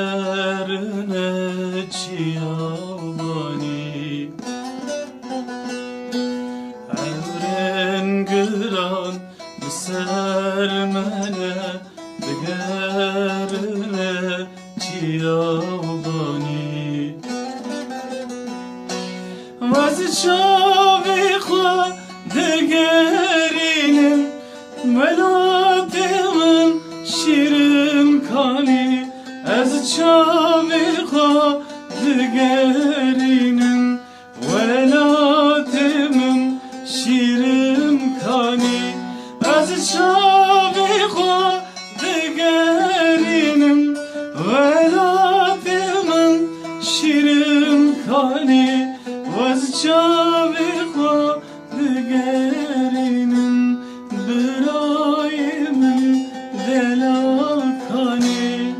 دگرنه چیابانی عمرن گران بسر منه دگرنه چیابانی وز چاوی خود دگرینم ولات من شیرین کانی از چاوی خود دگرینم ولات من شیرین کانی از چاوی خود دگرینم ولات من شیرین کانی وز چاوی خود دگرینم برای من دلال کانی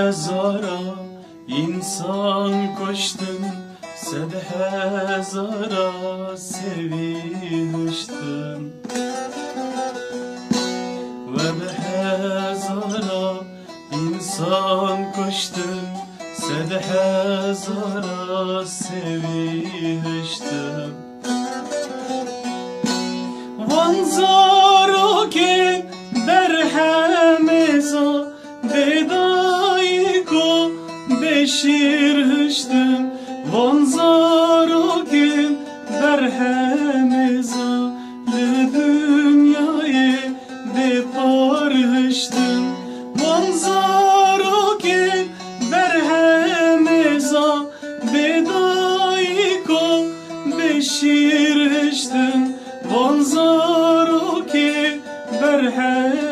هزارا insan koştum Sed hezara seviştim Ve be hezara insan koştum Sed hezara seviştim Vanzaro ki berhemiza Bedayiko beşir hıştım Vanzaro ki berhemiza Le dünyayı depar hıştım Vanzaro ki berhemiza Bedayiko beşir hıştım Vanzaro ki berhemiza